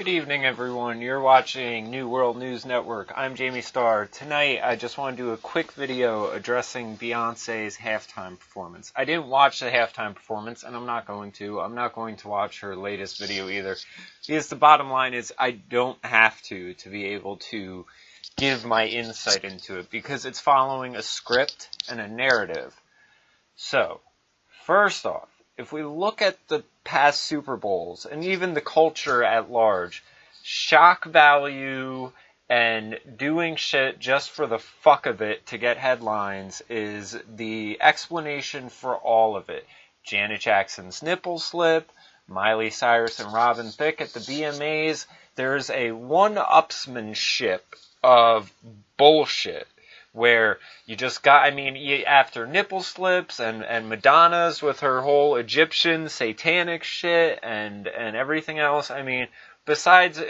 Good evening, everyone. You're watching New World News Network. I'm Jamie Starr. Tonight, I just want to do a quick video addressing Beyonce's halftime performance. I didn't watch the halftime performance, and I'm not going to. I'm not going to watch her latest video either. Because the bottom line is, I don't have to be able to give my insight into it, because it's following a script and a narrative. So, first off, if we look at the past Super Bowls, and even the culture at large, shock value and doing shit just for the fuck of it to get headlines is the explanation for all of it. Janet Jackson's nipple slip, Miley Cyrus and Robin Thicke at the VMAs, there's a one-upsmanship of bullshit. Where you just got, after nipple slips and Madonna's with her whole Egyptian satanic shit and everything else, besides,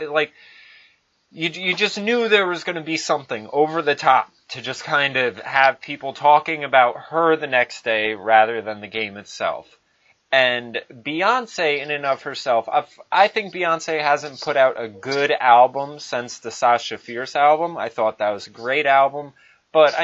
you just knew there was going to be something over the top to just kind of have people talking about her the next day rather than the game itself. And Beyonce, in and of herself, I think Beyonce hasn't put out a good album since the Sasha Fierce album. I thought that was a great album. But,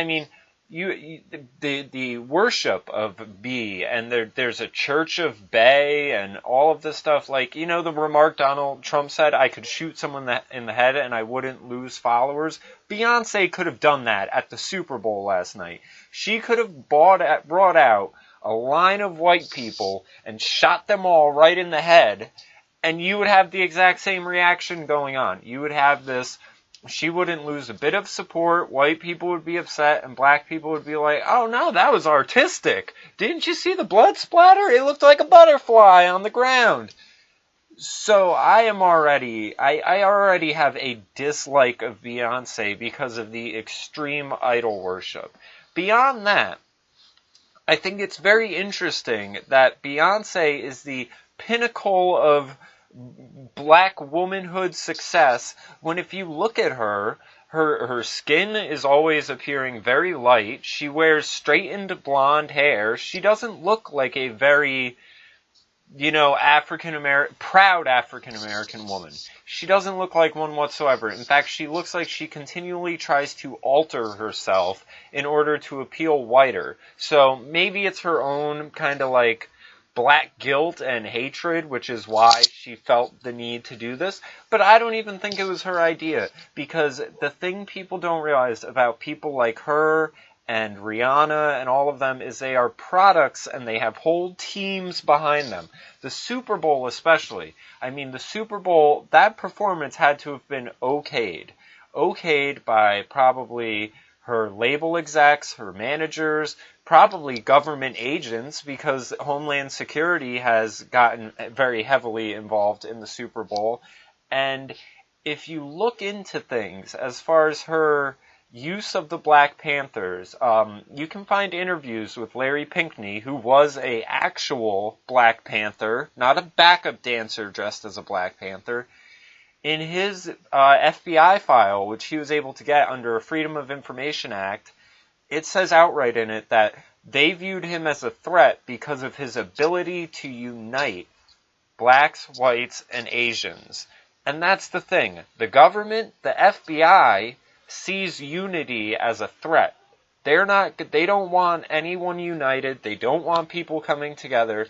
the worship of B, and there's a Church of Bay, and all of this stuff, the remark Donald Trump said, I could shoot someone in the head and I wouldn't lose followers. Beyonce could have done that at the Super Bowl last night. She could have brought out a line of white people and shot them all right in the head, and you would have the exact same reaction going on. You would have this... She wouldn't lose a bit of support, white people would be upset, and black people would be like, oh no, that was artistic. Didn't you see the blood splatter? It looked like a butterfly on the ground. So I already have a dislike of Beyonce because of the extreme idol worship. Beyond that, I think it's very interesting that Beyonce is the pinnacle of black womanhood success, when if you look at her skin is always appearing very light. She wears straightened blonde hair. She doesn't look like a very, proud African-American woman. She doesn't look like one whatsoever. In fact, she looks like she continually tries to alter herself in order to appeal whiter. So maybe it's her own kind of black guilt and hatred, which is why she felt the need to do this. But I don't even think it was her idea, because the thing people don't realize about people like her and Rihanna and all of them is they are products and they have whole teams behind them. The Super Bowl especially. The Super Bowl, that performance had to have been okayed. Okayed by probably her label execs, her managers, probably government agents, because Homeland Security has gotten very heavily involved in the Super Bowl. And if you look into things as far as her use of the Black Panthers, you can find interviews with Larry Pinkney, who was an actual Black Panther, not a backup dancer dressed as a Black Panther. In his FBI file, which he was able to get under a Freedom of Information Act, it says outright in it that they viewed him as a threat because of his ability to unite blacks, whites, and Asians. And that's the thing. The government, the FBI, sees unity as a threat. They don't want anyone united. They don't want people coming together.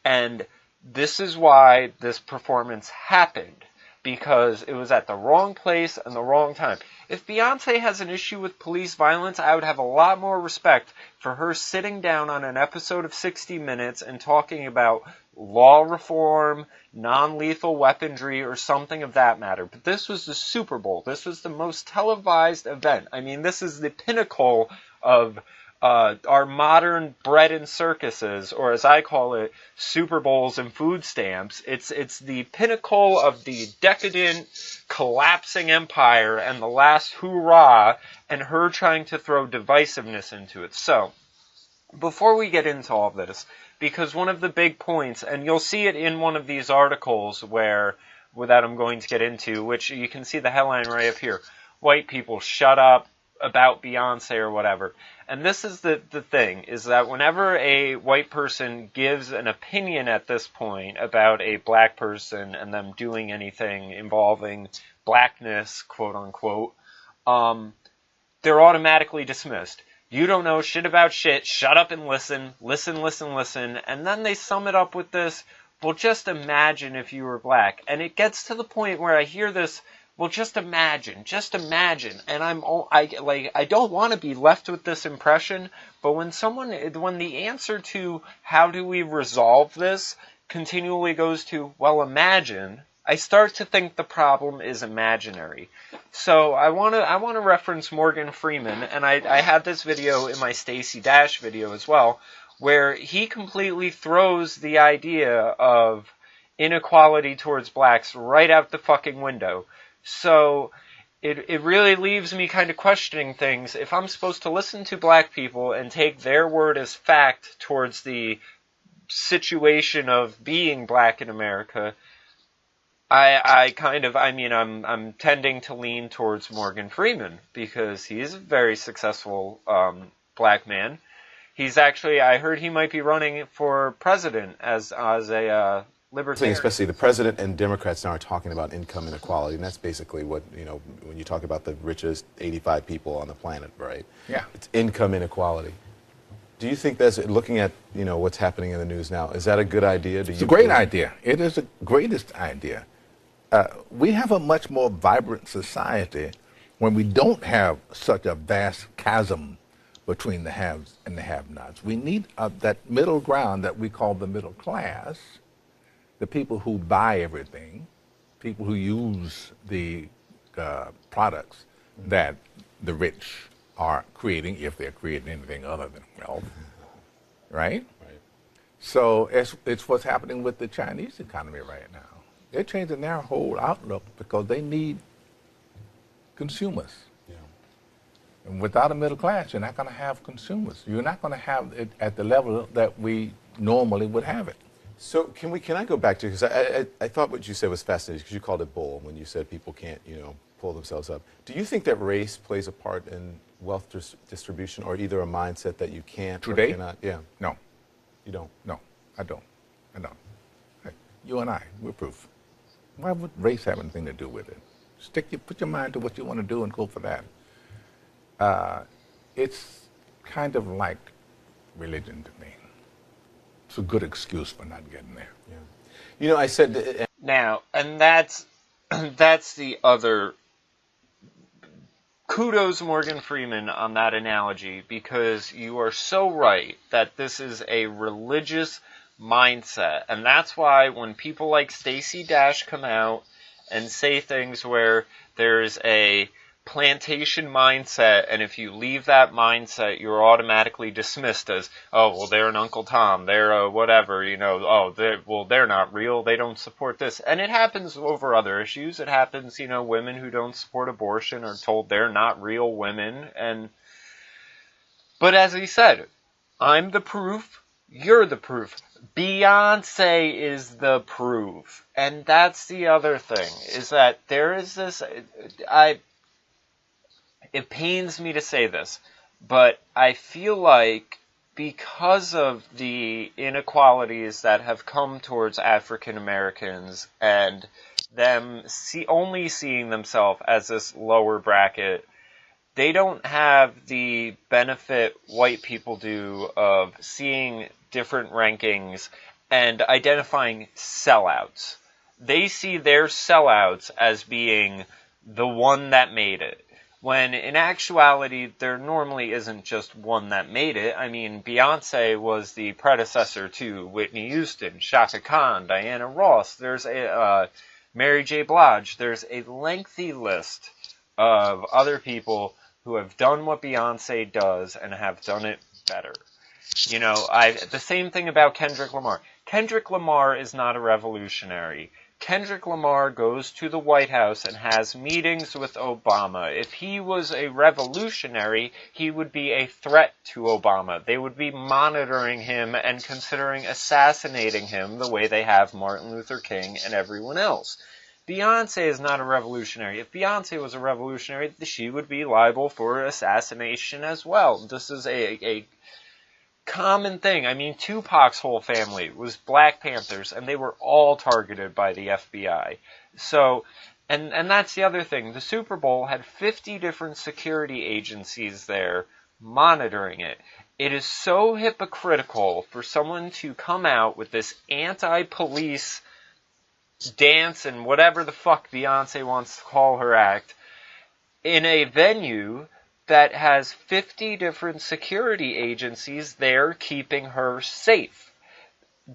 And this is why this performance happened. Because it was at the wrong place and the wrong time. If Beyonce has an issue with police violence, I would have a lot more respect for her sitting down on an episode of 60 Minutes and talking about law reform, non-lethal weaponry, or something of that matter. But this was the Super Bowl. This was the most televised event. This is the pinnacle of our modern bread and circuses, or as I call it, Super Bowls and food stamps. It's the pinnacle of the decadent, collapsing empire and the last hoorah, and her trying to throw divisiveness into it. So, before we get into all of this, because one of the big points, and you'll see it in one of these articles that I'm going to get into, which you can see the headline right up here, white people shut up, about Beyonce or whatever. And this is the thing, is that whenever a white person gives an opinion at this point about a black person and them doing anything involving blackness, quote unquote, they're automatically dismissed. You don't know shit about shit, shut up and listen, and then they sum it up with this, well, just imagine if you were black. And it gets to the point where I hear this, well, just imagine, and I don't want to be left with this impression, but when the answer to how do we resolve this continually goes to, well, imagine, I start to think the problem is imaginary. So I want to reference Morgan Freeman, and I had this video in my Stacey Dash video as well, where he completely throws the idea of inequality towards blacks right out the fucking window. So it really leaves me kind of questioning things. If I'm supposed to listen to black people and take their word as fact towards the situation of being black in America, I'm tending to lean towards Morgan Freeman because he's a very successful black man. He's actually, I heard he might be running for president as a libertarian. Especially the president and Democrats now are talking about income inequality, and that's basically what, when you talk about the richest 85 people on the planet, right? Yeah. It's income inequality. Do you think that's, looking at, what's happening in the news now, is that a good idea? It's a great idea. It is the greatest idea. We have a much more vibrant society when we don't have such a vast chasm between the haves and the have-nots. We need that middle ground that we call the middle class, the people who buy everything, people who use the products that the rich are creating, if they're creating anything other than wealth, right? So it's what's happening with the Chinese economy right now. They're changing their whole outlook because they need consumers. Yeah. And without a middle class, you're not going to have consumers. You're not going to have it at the level that we normally would have it. So can I go back to, because I thought what you said was fascinating, because you called it bull when you said people can't, pull themselves up. Do you think that race plays a part in wealth distribution, or either a mindset that you can't Today? or cannot? Yeah. No. You don't? No, I don't. Hey, you and I, we're proof. Why would race have anything to do with it? Put your mind to what you want to do and go for that. It's kind of like religion to me. It's a good excuse for not getting there. Yeah. I said... Now, and that's the other... Kudos Morgan Freeman on that analogy, because you are so right that this is a religious mindset. And that's why when people like Stacey Dash come out and say things where there's a plantation mindset, and if you leave that mindset, you're automatically dismissed as, oh, well, they're an Uncle Tom, they're whatever, they're not real, they don't support this. And it happens over other issues. It happens, women who don't support abortion are told they're not real women. But as he said, I'm the proof, you're the proof. Beyonce is the proof. And that's the other thing, is that there is this, it pains me to say this, but I feel like because of the inequalities that have come towards African Americans and them only seeing themselves as this lower bracket, they don't have the benefit white people do of seeing different rankings and identifying sellouts. They see their sellouts as being the one that made it. When in actuality, there normally isn't just one that made it. I mean, Beyonce was the predecessor to Whitney Houston, Chaka Khan, Diana Ross. There's Mary J. Blige. There's a lengthy list of other people who have done what Beyonce does and have done it better. The same thing about Kendrick Lamar. Kendrick Lamar is not a revolutionary. Kendrick Lamar goes to the White House and has meetings with Obama. If he was a revolutionary, he would be a threat to Obama. They would be monitoring him and considering assassinating him the way they have Martin Luther King and everyone else. Beyonce is not a revolutionary. If Beyonce was a revolutionary, she would be liable for assassination as well. This is a common thing. I mean, Tupac's whole family was Black Panthers, and they were all targeted by the FBI. So, and that's the other thing. The Super Bowl had 50 different security agencies there monitoring it. It is so hypocritical for someone to come out with this anti-police dance and whatever the fuck Beyonce wants to call her act in a venue that has 50 different security agencies there keeping her safe.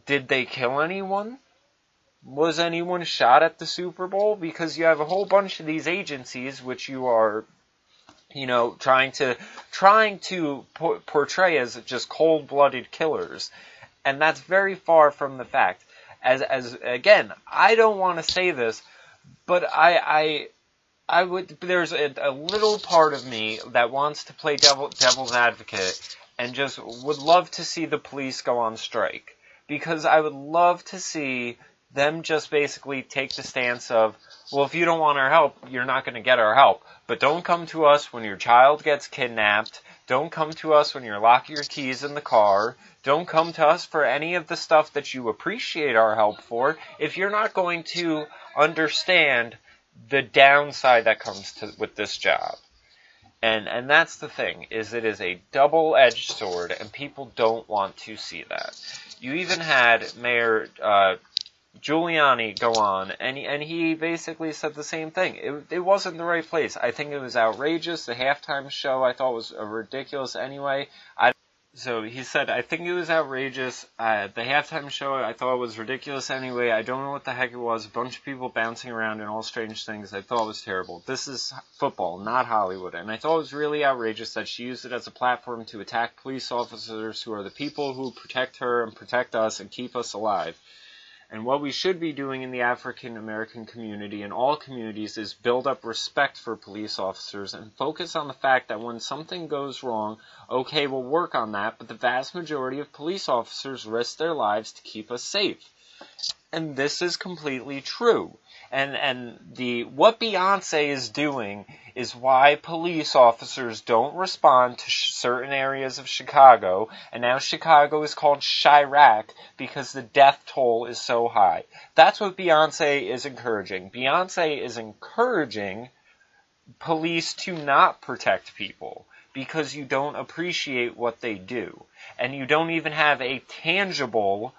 Did they kill anyone? Was anyone shot at the Super Bowl? Because you have a whole bunch of these agencies which you are, trying to portray as just cold-blooded killers. And that's very far from the fact. As again, I don't want to say this, but I would. There's a little part of me that wants to play devil's advocate and just would love to see the police go on strike, because I would love to see them just basically take the stance of, well, if you don't want our help, you're not going to get our help. But don't come to us when your child gets kidnapped. Don't come to us when you're locking your keys in the car. Don't come to us for any of the stuff that you appreciate our help for if you're not going to understand the downside that comes with this job. And that's the thing, is it is a double-edged sword, and people don't want to see that. You even had Mayor Giuliani go on, and he basically said the same thing. It wasn't the right place. I think it was outrageous. The halftime show I thought was ridiculous anyway. So he said, I think it was outrageous. The halftime show I thought was ridiculous anyway. I don't know what the heck it was. A bunch of people bouncing around and all strange things. I thought it was terrible. This is football, not Hollywood. And I thought it was really outrageous that she used it as a platform to attack police officers who are the people who protect her and protect us and keep us alive. And what we should be doing in the African American community and all communities is build up respect for police officers and focus on the fact that when something goes wrong, okay, we'll work on that, but the vast majority of police officers risk their lives to keep us safe. And this is completely true. And what Beyonce is doing is why police officers don't respond to certain areas of Chicago, and now Chicago is called Chirac because the death toll is so high. That's what Beyonce is encouraging. Beyonce is encouraging police to not protect people because you don't appreciate what they do, and you don't even have a tangible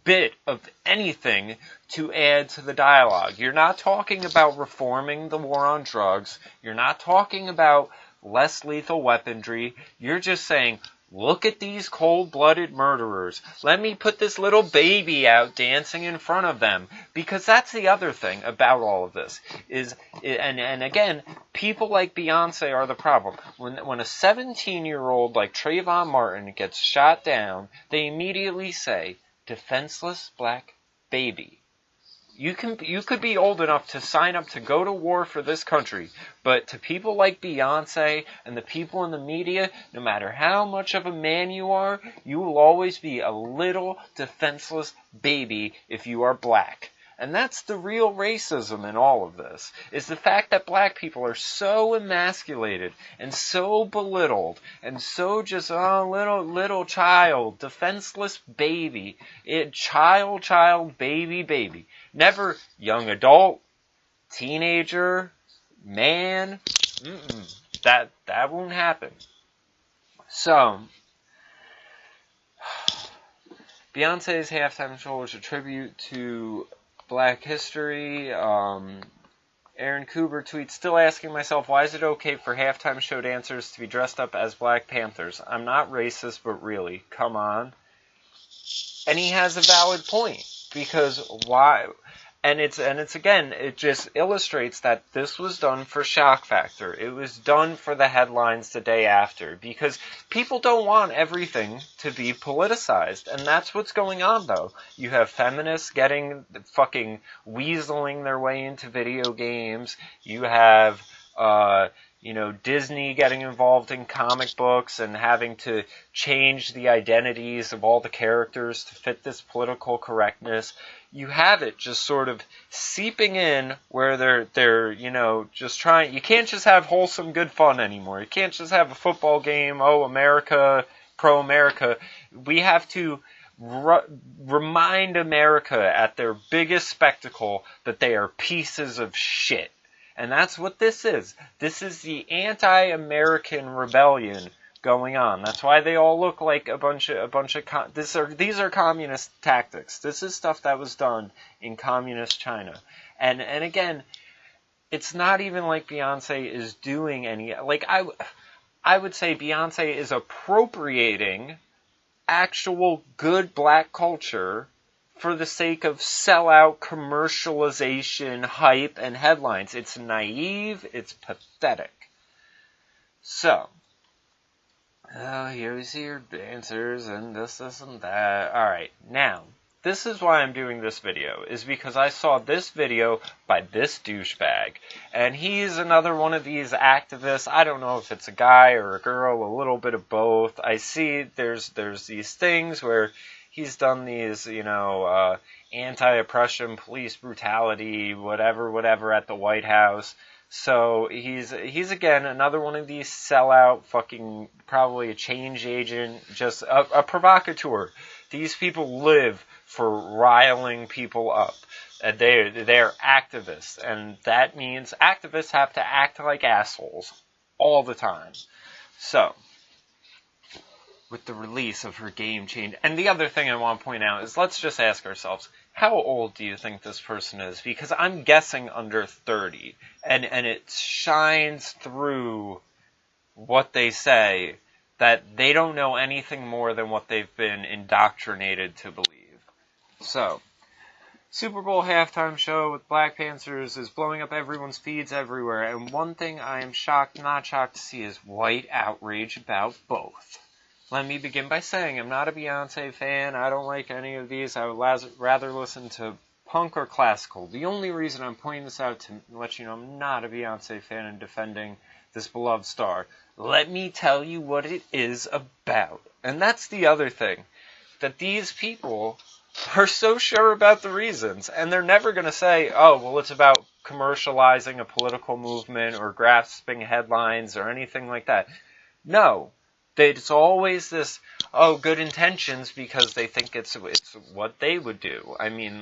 bit of anything to add to the dialogue. You're not talking about reforming the war on drugs. You're not talking about less lethal weaponry. You're just saying, look at these cold-blooded murderers. Let me put this little baby out dancing in front of them. Because that's the other thing about all of this. And again, people like Beyonce are the problem. When a 17-year-old like Trayvon Martin gets shot down, they immediately say, defenseless black baby. You could be old enough to sign up to go to war for this country, but to people like Beyonce and the people in the media, no matter how much of a man you are, you will always be a little defenseless baby if you are black. And that's the real racism in all of this, is the fact that black people are so emasculated and so belittled and so just, little child, defenseless baby, child, baby. Never young adult, teenager, man. That won't happen. So, Beyonce's halftime show was a tribute to Black history. Aaron Cooper tweets, still asking myself, why is it okay for halftime show dancers to be dressed up as Black Panthers? I'm not racist, but really, come on. And he has a valid point, because why? And it's again, it just illustrates that this was done for shock factor. It was done for the headlines the day after, because people don't want everything to be politicized, and that's what's going on, though. You have feminists fucking weaseling their way into video games. You have Disney getting involved in comic books and having to change the identities of all the characters to fit this political correctness. You have it just sort of seeping in where they're just trying. You can't just have wholesome good fun anymore. You can't just have a football game, America, pro-America. We have to remind America at their biggest spectacle that they are pieces of shit. And that's what this is. This is the anti-American rebellion going on. That's why they all look like a bunch of these are communist tactics. This is stuff that was done in communist China. And again, it's not even like Beyonce is doing any, like I would say Beyonce is appropriating actual good black culture for the sake of sellout commercialization, hype, and headlines. It's naive, it's pathetic. So, here we see your dancers and this and that. Alright, now, this is why I'm doing this video, is because I saw this video by this douchebag. And he's another one of these activists. I don't know if it's a guy or a girl, a little bit of both. I see there's these things where he's done these, anti-oppression, police brutality, whatever at the White House. So he's again another one of these sellout, fucking probably a change agent, just a provocateur. These people live for riling people up. They're activists, and that means activists have to act like assholes all the time. So, with the release of her game change. And the other thing I want to point out is, let's just ask ourselves, how old do you think this person is? Because I'm guessing under 30. And it shines through what they say that they don't know anything more than what they've been indoctrinated to believe. So, Super Bowl halftime show with Black Panthers is blowing up everyone's feeds everywhere. And one thing I am not shocked to see is white outrage about both. Let me begin by saying I'm not a Beyonce fan. I don't like any of these. I would rather listen to punk or classical. The only reason I'm pointing this out to let you know I'm not a Beyonce fan and defending this beloved star. Let me tell you what it is about. And that's the other thing. That these people are so sure about the reasons. And they're never going to say, oh, well, it's about commercializing a political movement or grasping headlines or anything like that. No. It's always this, good intentions because they think it's what they would do. I mean,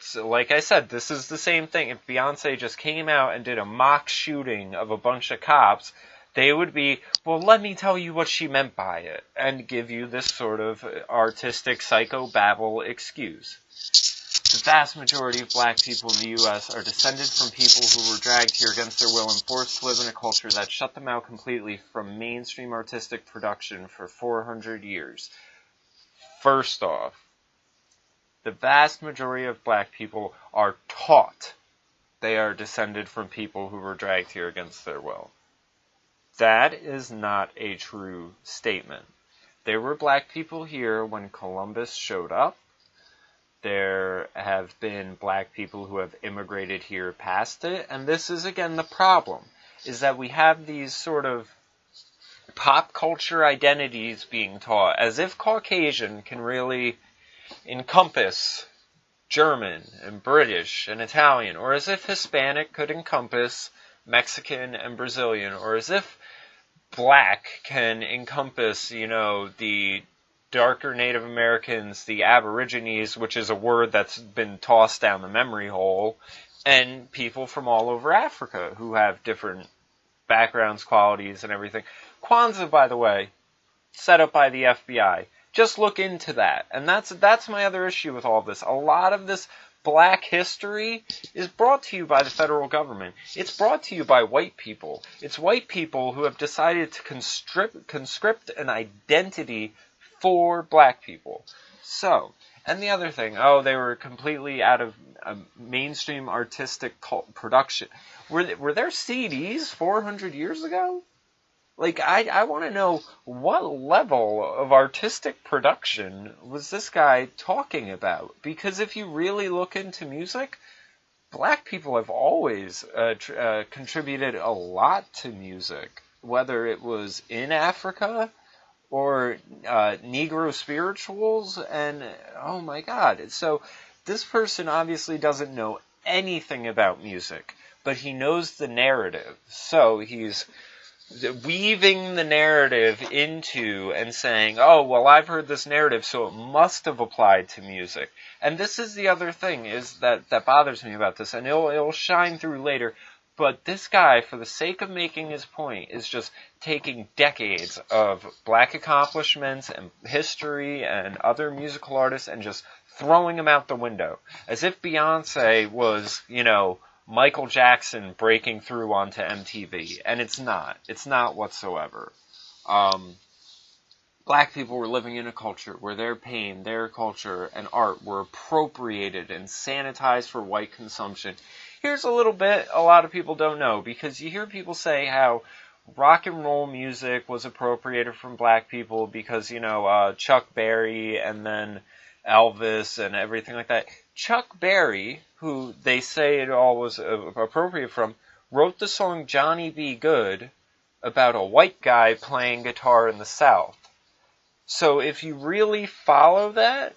so like I said, this is the same thing. If Beyonce just came out and did a mock shooting of a bunch of cops, they would be, well, let me tell you what she meant by it, and give you this sort of artistic psychobabble excuse. The vast majority of black people in the U.S. are descended from people who were dragged here against their will and forced to live in a culture that shut them out completely from mainstream artistic production for 400 years. First off, the vast majority of black people are taught they are descended from people who were dragged here against their will. That is not a true statement. There were black people here when Columbus showed up. There have been black people who have immigrated here past it, and this is again the problem, is that we have these sort of pop culture identities being taught, as if Caucasian can really encompass German and British and Italian, or as if Hispanic could encompass Mexican and Brazilian, or as if black can encompass, the darker Native Americans, the Aborigines, which is a word that's been tossed down the memory hole, and people from all over Africa who have different backgrounds, qualities, and everything. Kwanzaa, by the way, set up by the FBI. Just look into that. And that's my other issue with all this. A lot of this black history is brought to you by the federal government. It's brought to you by white people. It's white people who have decided to conscript an identity for black people. So, and the other thing, they were completely out of mainstream artistic production. Were there CDs 400 years ago? Like, I want to know what level of artistic production was this guy talking about? Because if you really look into music, black people have always contributed a lot to music, whether it was in Africa or Negro spirituals, and oh my God. So this person obviously doesn't know anything about music, but he knows the narrative. So he's weaving the narrative into and saying, oh, well, I've heard this narrative, so it must have applied to music. And this is the other thing is that bothers me about this, and it'll shine through later. But this guy, for the sake of making his point, is just taking decades of black accomplishments and history and other musical artists and just throwing them out the window. As if Beyonce was, Michael Jackson breaking through onto MTV. And it's not. It's not whatsoever. Black people were living in a culture where their pain, their culture, and art were appropriated and sanitized for white consumption. Here's a little bit a lot of people don't know, because you hear people say how rock and roll music was appropriated from black people because, Chuck Berry and then Elvis and everything like that. Chuck Berry, who they say it all was appropriate from, wrote the song Johnny Be Good about a white guy playing guitar in the South. So if you really follow that,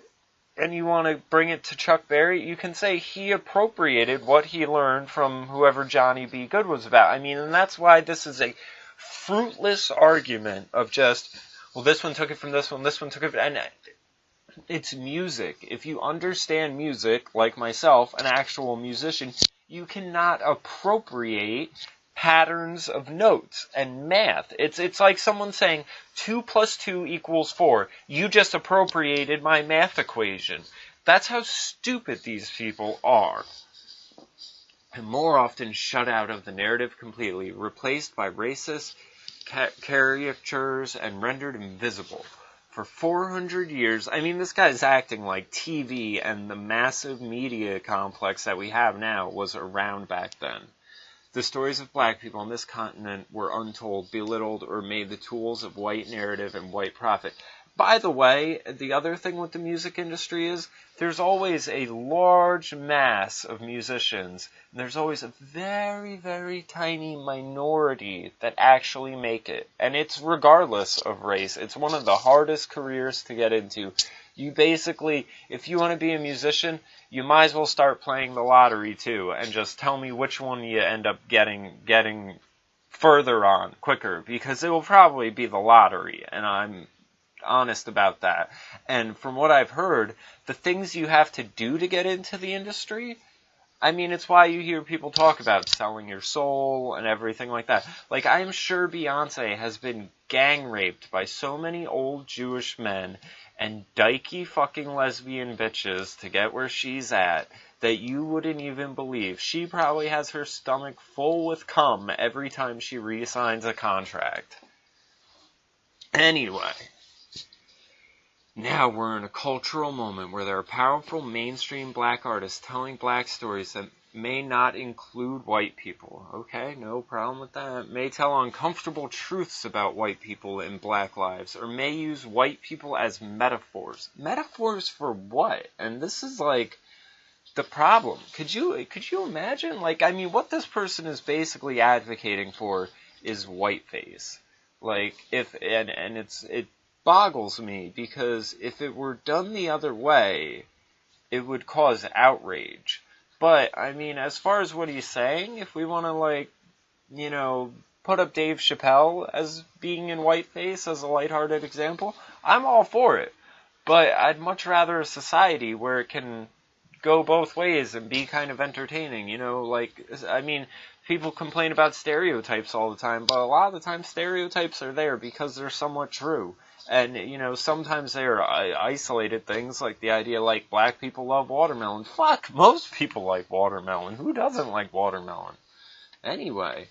and you want to bring it to Chuck Berry, you can say he appropriated what he learned from whoever Johnny B. Good was about. And that's why this is a fruitless argument of just, well, this one took it from this one took it from... And it's music. If you understand music, like myself, an actual musician, you cannot appropriate patterns of notes and math. It's like someone saying 2 + 2 = 4. You just appropriated my math equation. That's how stupid these people are. And more often shut out of the narrative completely, replaced by racist caricatures and rendered invisible. For 400 years, this guy's acting like TV and the massive media complex that we have now was around back then. The stories of black people on this continent were untold, belittled, or made the tools of white narrative and white profit. By the way, the other thing with the music industry is there's always a large mass of musicians, and there's always a very, very tiny minority that actually make it. And it's regardless of race. It's one of the hardest careers to get into. You basically, if you want to be a musician, you might as well start playing the lottery too, and just tell me which one you end up getting further on quicker, because it will probably be the lottery, and I'm honest about that. And from what I've heard, the things you have to do to get into the industry, it's why you hear people talk about selling your soul and everything like that. Like, I'm sure Beyonce has been gang raped by so many old Jewish men and dykey fucking lesbian bitches to get where she's at that you wouldn't even believe. She probably has her stomach full with cum every time she re-signs a contract. Anyway, now we're in a cultural moment where there are powerful mainstream black artists telling black stories that may not include white people. Okay, no problem with that. May tell uncomfortable truths about white people and black lives, or may use white people as metaphors. Metaphors for what? And this is like the problem. Could you imagine? What this person is basically advocating for is whiteface. It boggles me, because if it were done the other way, it would cause outrage. But, as far as what he's saying, if we want to, put up Dave Chappelle as being in whiteface as a lighthearted example, I'm all for it. But I'd much rather a society where it can go both ways and be kind of entertaining, people complain about stereotypes all the time, but a lot of the time stereotypes are there because they're somewhat true. And, sometimes they're isolated things, like the idea, black people love watermelon. Fuck, most people like watermelon. Who doesn't like watermelon? Anyway.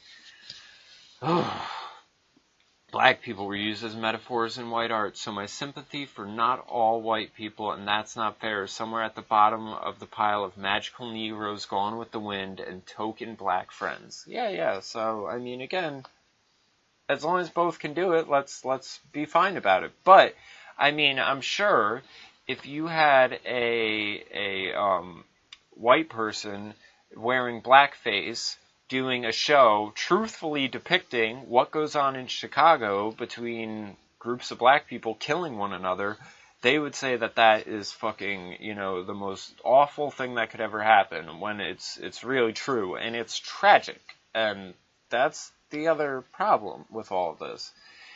Black people were used as metaphors in white art, so my sympathy for not all white people, and that's not fair, is somewhere at the bottom of the pile of magical Negroes gone with the wind and token black friends. Yeah, so, again, as long as both can do it, let's be fine about it. But, I'm sure if you had a white person wearing blackface, doing a show truthfully depicting what goes on in Chicago between groups of black people killing one another, they would say that that is fucking, the most awful thing that could ever happen, when it's really true, and it's tragic. And that's the other problem with all of this.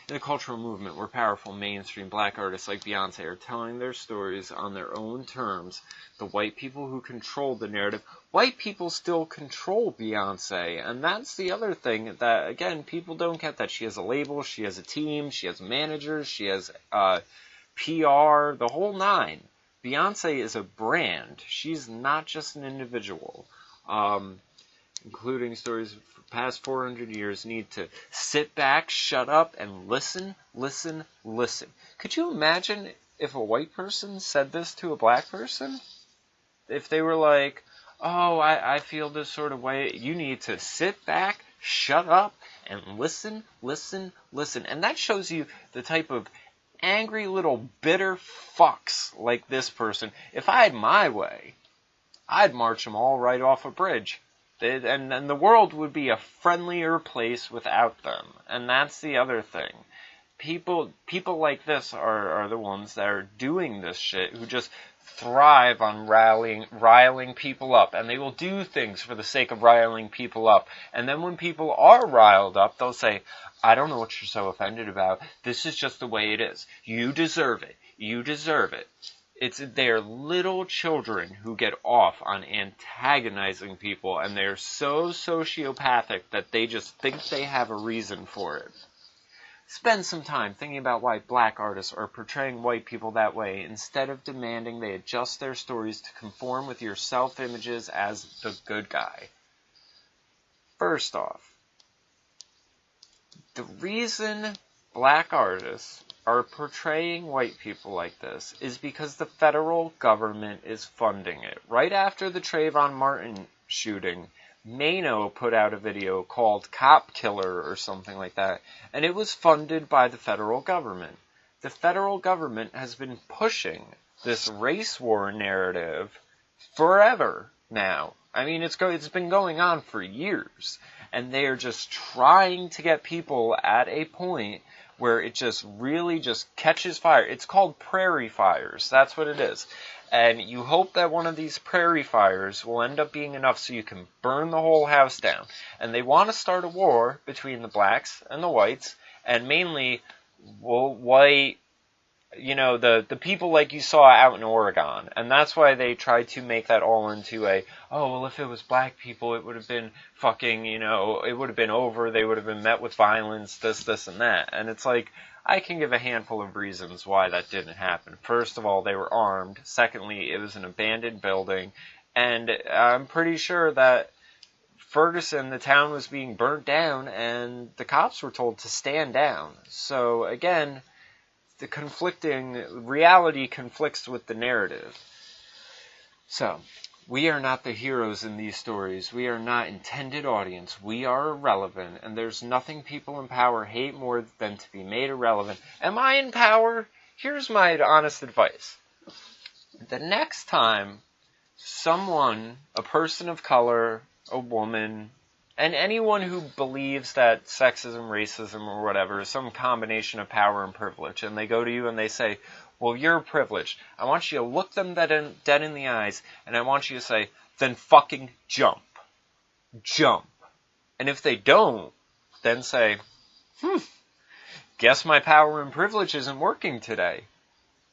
In the cultural movement, where powerful mainstream black artists like Beyonce are telling their stories on their own terms, the white people who control the narrative, white people still control Beyonce. And that's the other thing that, again, people don't get, that she has a label, she has a team, she has managers, she has PR, the whole nine. Beyonce is a brand. She's not just an individual. Including stories for past 400 years, need to sit back, shut up, and listen, listen, listen. Could you imagine if a white person said this to a black person? If they were like, oh, I feel this sort of way, you need to sit back, shut up, and listen, listen, listen. And that shows you the type of angry little bitter fucks like this person. If I had my way, I'd march them all right off a bridge. And the world would be a friendlier place without them. And that's the other thing. People like this are the ones that are doing this shit, who just thrive on riling people up. And they will do things for the sake of riling people up. And then when people are riled up, they'll say, I don't know what you're so offended about. This is just the way it is. You deserve it. You deserve it. They're little children who get off on antagonizing people, and they're so sociopathic that they just think they have a reason for it. Spend some time thinking about why black artists are portraying white people that way, instead of demanding they adjust their stories to conform with your self-images as the good guy. First off, the reason black artists are portraying white people like this is because the federal government is funding it. Right after the Trayvon Martin shooting, Mano put out a video called Cop Killer or something like that, and it was funded by the federal government. The federal government has been pushing this race war narrative forever now. I mean, it's been going on for years, and they are just trying to get people at a point where it just really just catches fire. It's called prairie fires. That's what it is. And you hope that one of these prairie fires will end up being enough so you can burn the whole house down. And they want to start a war between the blacks and the whites, and mainly white, the people like you saw out in Oregon. And that's why they tried to make that all into if it was black people, it would have been fucking, it would have been over, they would have been met with violence, this, and that. And it's like, I can give a handful of reasons why that didn't happen. First of all, they were armed. Secondly, it was an abandoned building. And I'm pretty sure that Ferguson, the town, was being burnt down, and the cops were told to stand down. So, again, the reality conflicts with the narrative. So, we are not the heroes in these stories. We are not intended audience. We are irrelevant, and there's nothing people in power hate more than to be made irrelevant. Am I in power? Here's my honest advice. The next time someone, a person of color, a woman, and anyone who believes that sexism, racism, or whatever is some combination of power and privilege, and they go to you and they say, well, you're privileged, I want you to look them dead in the eyes, and I want you to say, then fucking jump. Jump. And if they don't, then say, guess my power and privilege isn't working today.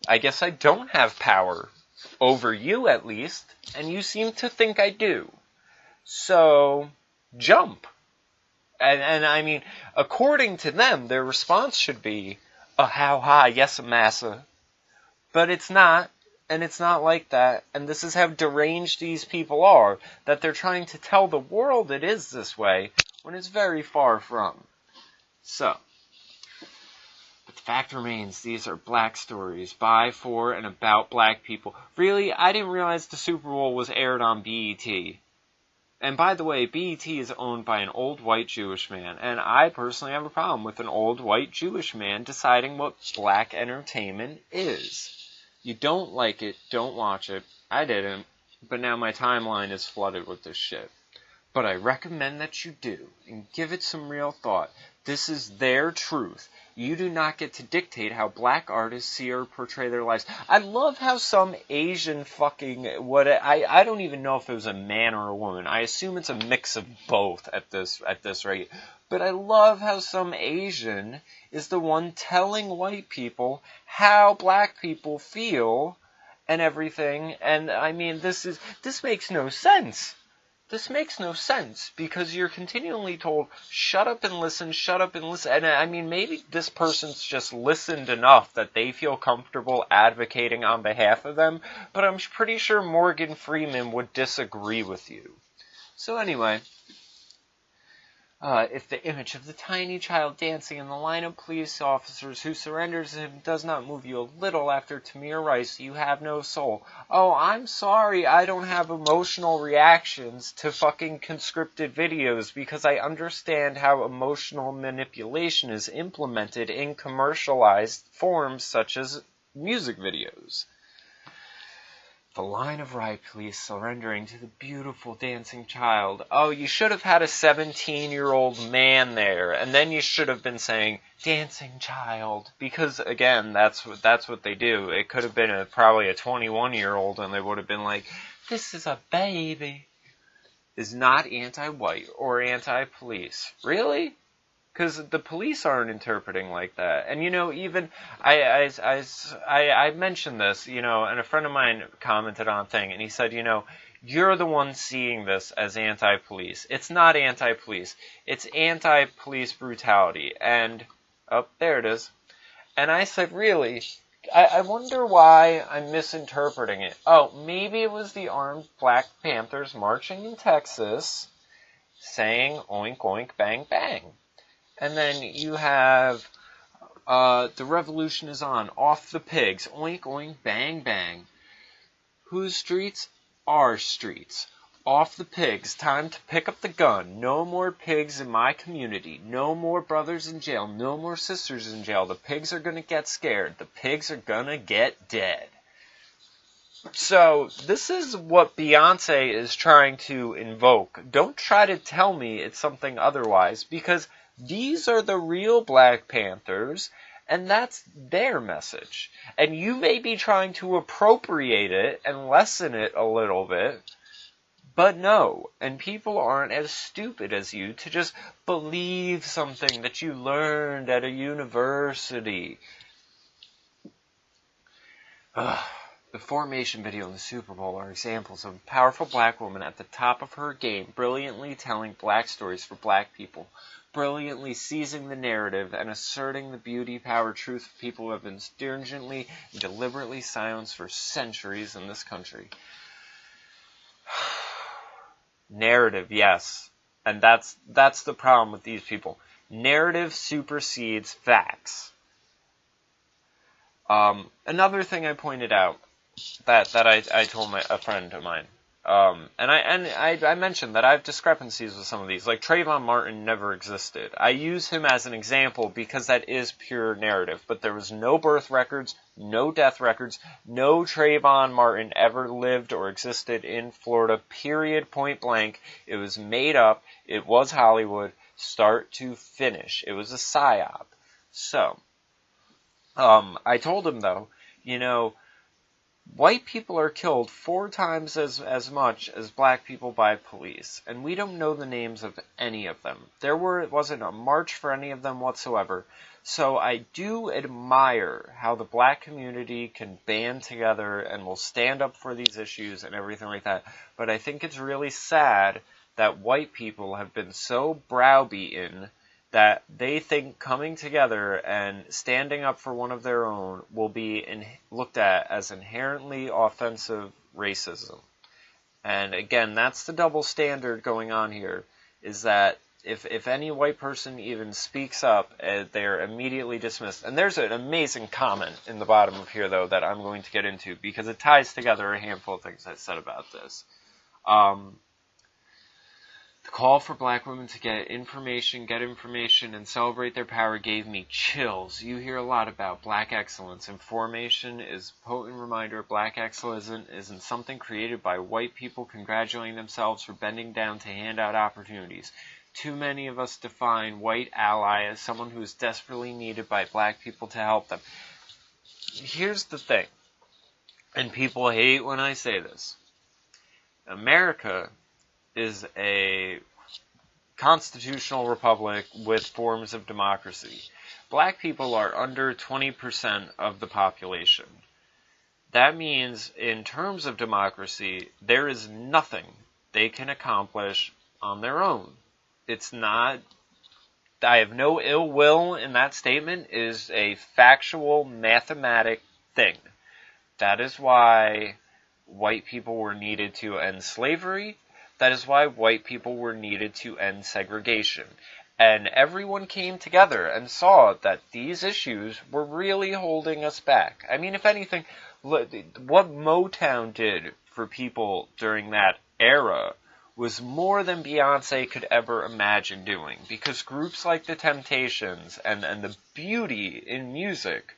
I guess I don't have power. Over you, at least, and you seem to think I do. So, jump. And I mean, according to them, their response should be, how high, yes, massa. But it's not, and it's not like that, and this is how deranged these people are, that they're trying to tell the world it is this way, when it's very far from. So, but the fact remains, these are black stories, by, for, and about black people. Really, I didn't realize the Super Bowl was aired on BET. And by the way, BET is owned by an old white Jewish man, and I personally have a problem with an old white Jewish man deciding what black entertainment is. You don't like it, don't watch it. I didn't. But now my timeline is flooded with this shit. But I recommend that you do, and give it some real thought. This is their truth. You do not get to dictate how black artists see or portray their lives. I love how some Asian fucking, I don't even know if it was a man or a woman. I assume it's a mix of both at this rate. But I love how some Asian is the one telling white people how black people feel and everything. And I mean, this makes no sense. This makes no sense, because you're continually told, shut up and listen, shut up and listen. And I mean, maybe this person's just listened enough that they feel comfortable advocating on behalf of them, but I'm pretty sure Morgan Freeman would disagree with you. So anyway, if the image of the tiny child dancing in the line of police officers who surrenders him does not move you a little after Tamir Rice, you have no soul. Oh, I'm sorry I don't have emotional reactions to fucking conscripted videos, because I understand how emotional manipulation is implemented in commercialized forms such as music videos. The line of riot police surrendering to the beautiful dancing child. Oh, you should have had a 17-year-old man there, and then you should have been saying, dancing child, because, again, that's what they do. It could have been probably a 21-year-old, and they would have been like, this is a baby. Is not anti-white or anti-police. Really? Because the police aren't interpreting like that. And, you know, even, I mentioned this, you know, and a friend of mine commented on a thing, and he said, you know, you're the one seeing this as anti-police. It's not anti-police. It's anti-police brutality. And, oh, there it is. And I said, really? I wonder why I'm misinterpreting it. Oh, maybe it was the armed Black Panthers marching in Texas saying, oink, oink, bang, bang. And then you have, the revolution is on, off the pigs, oink, oink, bang, bang. Whose streets? Our streets. Off the pigs, time to pick up the gun. No more pigs in my community. No more brothers in jail. No more sisters in jail. The pigs are gonna get scared. The pigs are gonna get dead. So, this is what Beyonce is trying to invoke. Don't try to tell me it's something otherwise, because these are the real Black Panthers, and that's their message. And you may be trying to appropriate it and lessen it a little bit, but no. And people aren't as stupid as you to just believe something that you learned at a university. The formation video and the Super Bowl are examples of a powerful black woman at the top of her game, brilliantly telling black stories for black people. Brilliantly seizing the narrative and asserting the beauty, power, truth of people who have been stringently and deliberately silenced for centuries in this country. Narrative, yes. And that's the problem with these people. Narrative supersedes facts. Another thing I pointed out that I told a friend of mine, and I mentioned that I have discrepancies with some of these. Like, Trayvon Martin never existed. I use him as an example because that is pure narrative. But there was no birth records, no death records, no Trayvon Martin ever lived or existed in Florida, period, point blank. It was made up. It was Hollywood, start to finish. It was a psyop. So, I told him, though, you know, white people are killed 4 times as much as black people by police, and we don't know the names of any of them. There wasn't a march for any of them whatsoever. So I do admire how the black community can band together and will stand up for these issues and everything like that. But I think it's really sad that white people have been so browbeaten that they think coming together and standing up for one of their own will be looked at as inherently offensive racism. And again, that's the double standard going on here, is that if any white person even speaks up, they're immediately dismissed. And there's an amazing comment in the bottom of here, though, that I'm going to get into, because it ties together a handful of things I said about this. The call for black women to get information, and celebrate their power gave me chills. You hear a lot about black excellence. Information is a potent reminder black excellence isn't something created by white people congratulating themselves for bending down to hand out opportunities. Too many of us define white ally as someone who is desperately needed by black people to help them. Here's the thing, and people hate when I say this. America is a constitutional republic with forms of democracy. Black people are under 20% of the population. That means, in terms of democracy, there is nothing they can accomplish on their own. It's not, I have no ill will in that statement. It is a factual, mathematic thing. That is why white people were needed to end slavery. That is why white people were needed to end segregation. And everyone came together and saw that these issues were really holding us back. I mean, if anything, what Motown did for people during that era was more than Beyonce could ever imagine doing. Because groups like the Temptations and the beauty in music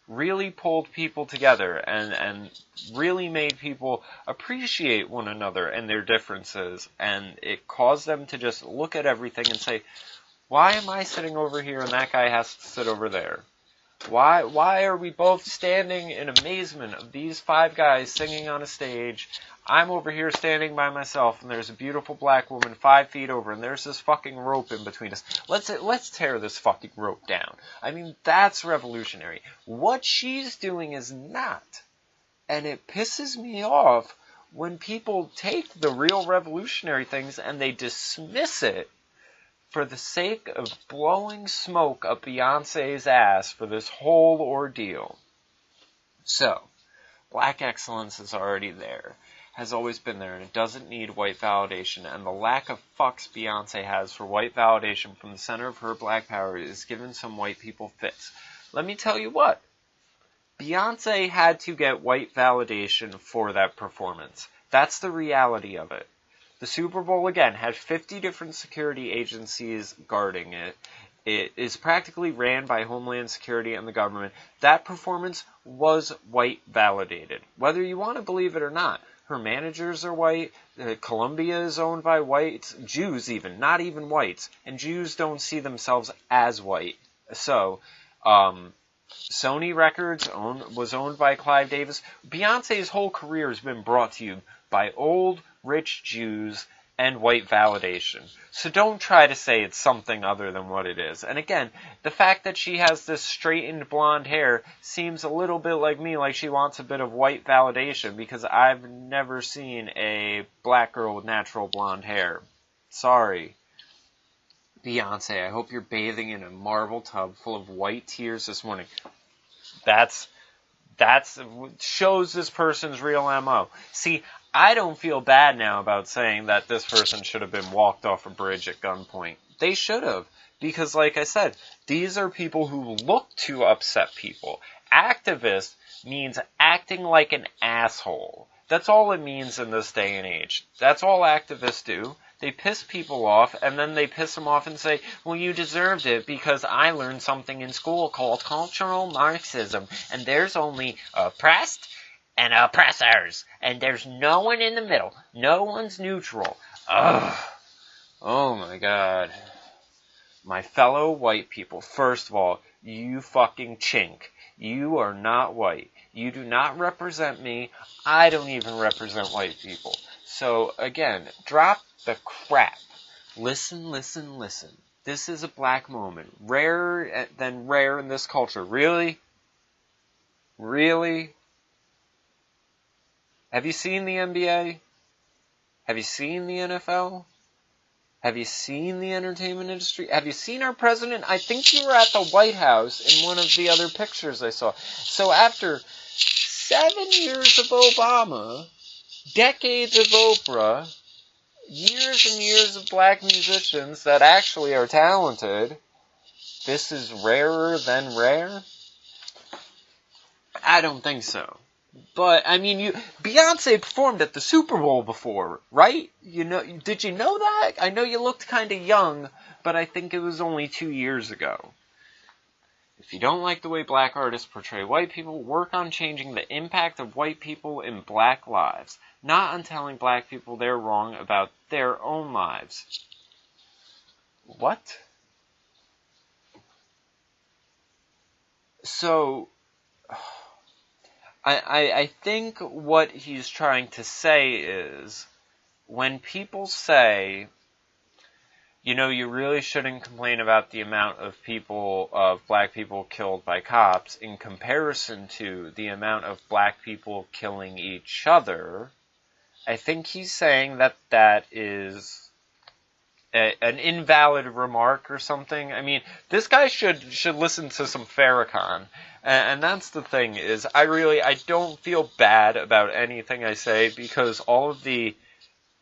really pulled people together and really made people appreciate one another and their differences, and it caused them to just look at everything and say, why am I sitting over here and that guy has to sit over there? Why are we both standing in amazement of these 5 guys singing on a stage? I'm over here standing by myself, and there's a beautiful black woman 5 feet over, and there's this fucking rope in between us. Let's tear this fucking rope down. I mean, that's revolutionary. What she's doing is not. And it pisses me off when people take the real revolutionary things and they dismiss it for the sake of blowing smoke up Beyonce's ass for this whole ordeal. So, black excellence is already there. Has always been there, and it doesn't need white validation, and the lack of fucks Beyonce has for white validation from the center of her black power is giving some white people fits. Let me tell you what. Beyonce had to get white validation for that performance. That's the reality of it. The Super Bowl, again, had 50 different security agencies guarding it. It is practically ran by Homeland Security and the government. That performance was white validated, whether you want to believe it or not. Her managers are white. Columbia is owned by whites. Jews even, not even whites. And Jews don't see themselves as white. So, Sony Records was owned by Clive Davis. Beyonce's whole career has been brought to you by old, rich Jews and white validation. So don't try to say it's something other than what it is. And again, the fact that she has this straightened blonde hair seems a little bit like me, like she wants a bit of white validation, because I've never seen a black girl with natural blonde hair. Sorry. Beyonce, I hope you're bathing in a marble tub full of white tears this morning. That's shows this person's real MO. See, I don't feel bad now about saying that this person should have been walked off a bridge at gunpoint. They should have. Because, like I said, these are people who look to upset people. Activist means acting like an asshole. That's all it means in this day and age. That's all activists do. They piss people off, and then they piss them off and say, well, you deserved it because I learned something in school called cultural Marxism, and there's only oppressed and oppressors, and there's no one in the middle. No one's neutral. Ugh. Oh, my God. My fellow white people, first of all, you fucking chink. You are not white. You do not represent me. I don't even represent white people. So, again, drop the crap. Listen, listen, listen. This is a black moment. Rarer than rare in this culture. Really? Really? Have you seen the NBA? Have you seen the NFL? Have you seen the entertainment industry? Have you seen our president? I think you were at the White House in one of the other pictures I saw. So after 7 years of Obama, decades of Oprah, years and years of black musicians that actually are talented, this is rarer than rare? I don't think so. But, I mean, Beyonce performed at the Super Bowl before, right? Did you know that? I know you looked kind of young, but I think it was only 2 years ago. If you don't like the way black artists portray white people, work on changing the impact of white people in black lives, not on telling black people they're wrong about their own lives. What? So, I think what he's trying to say is, when people say, you really shouldn't complain about the amount of black people killed by cops in comparison to the amount of black people killing each other, I think he's saying that is an invalid remark or something. I mean, this guy should listen to some Farrakhan. And that's the thing, is I don't feel bad about anything I say, because all of the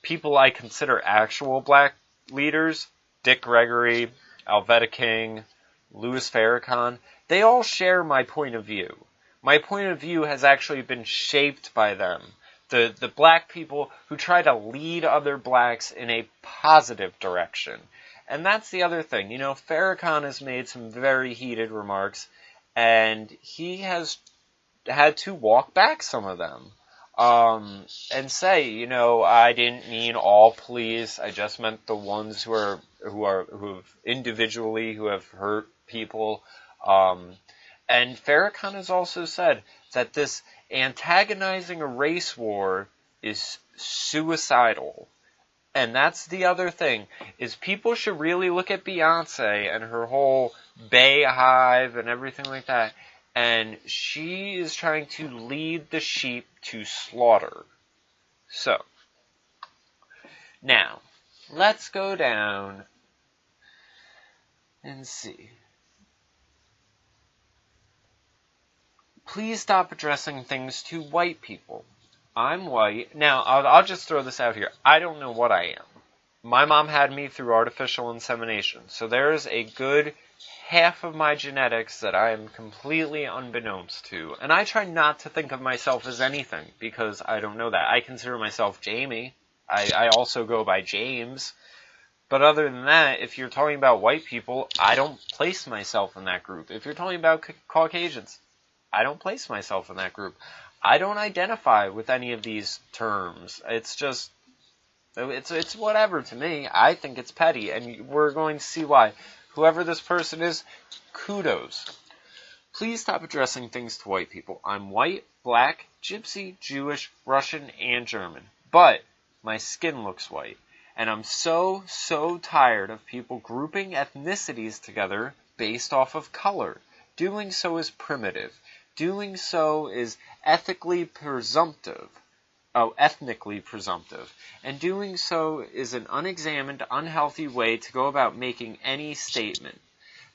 people I consider actual black leaders, Dick Gregory, Alveda King, Louis Farrakhan, they all share my point of view. My point of view has actually been shaped by them. The black people who try to lead other blacks in a positive direction. And that's the other thing. Farrakhan has made some very heated remarks, and he has had to walk back some of them. And say, I didn't mean all police. I just meant the ones who have individually who have hurt people. And Farrakhan has also said that this antagonizing a race war is suicidal. And that's the other thing, is people should really look at Beyonce and her whole Bayhive and everything like that. And she is trying to lead the sheep to slaughter. So, now, let's go down and see. Please stop addressing things to white people. I'm white. Now, I'll just throw this out here. I don't know what I am. My mom had me through artificial insemination, so there is a good half of my genetics that I am completely unbeknownst to. And I try not to think of myself as anything, because I don't know that. I consider myself Jamie. I also go by James. But other than that, if you're talking about white people, I don't place myself in that group. If you're talking about Caucasians, I don't place myself in that group. I don't identify with any of these terms. It's just, it's whatever to me. I think it's petty, and we're going to see why. Whoever this person is, kudos. Please stop addressing things to white people. I'm white, black, gypsy, Jewish, Russian, and German. But my skin looks white. And I'm so tired of people grouping ethnicities together based off of color. Doing so is primitive. Doing so is ethnically presumptive. And doing so is an unexamined, unhealthy way to go about making any statement.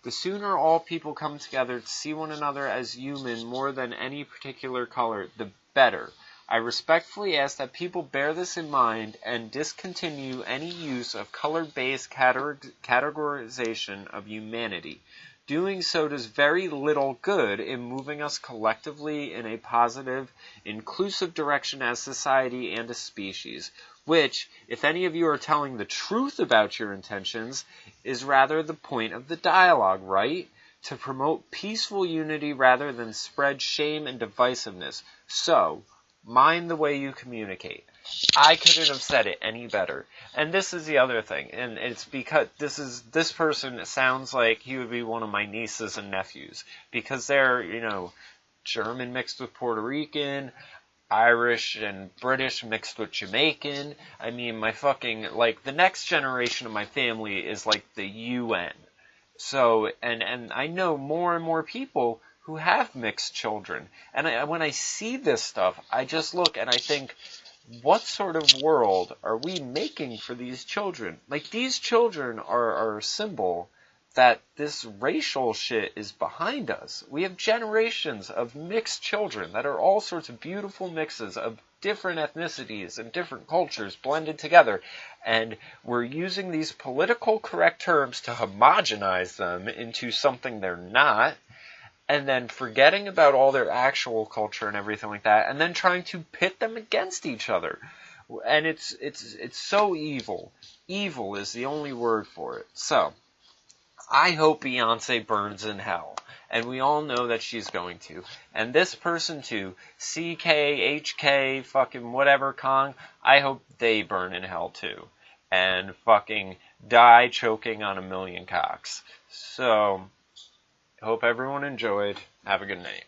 The sooner all people come together to see one another as human more than any particular color, the better. I respectfully ask that people bear this in mind and discontinue any use of color-based categorization of humanity. Doing so does very little good in moving us collectively in a positive, inclusive direction as society and a species, which, if any of you are telling the truth about your intentions, is rather the point of the dialogue, right? To promote peaceful unity rather than spread shame and divisiveness. So, mind the way you communicate. I couldn't have said it any better. And this is the other thing, and it's because this person sounds like he would be one of my nieces and nephews, because they're, German mixed with Puerto Rican, Irish and British mixed with Jamaican. I mean, the next generation of my family is like the UN. So, and I know more and more people who have mixed children. And when I see this stuff, I just look and I think, what sort of world are we making for these children? Like, these children are a symbol that this racial shit is behind us. We have generations of mixed children that are all sorts of beautiful mixes of different ethnicities and different cultures blended together. And we're using these political correct terms to homogenize them into something they're not. and then forgetting about all their actual culture and everything like that, and then trying to pit them against each other. And it's so evil. Evil is the only word for it. So, I hope Beyonce burns in hell. And we all know that she's going to. And this person too, CK, HK, fucking whatever Kong, I hope they burn in hell too. And fucking die choking on a million cocks. So, hope everyone enjoyed. Have a good night.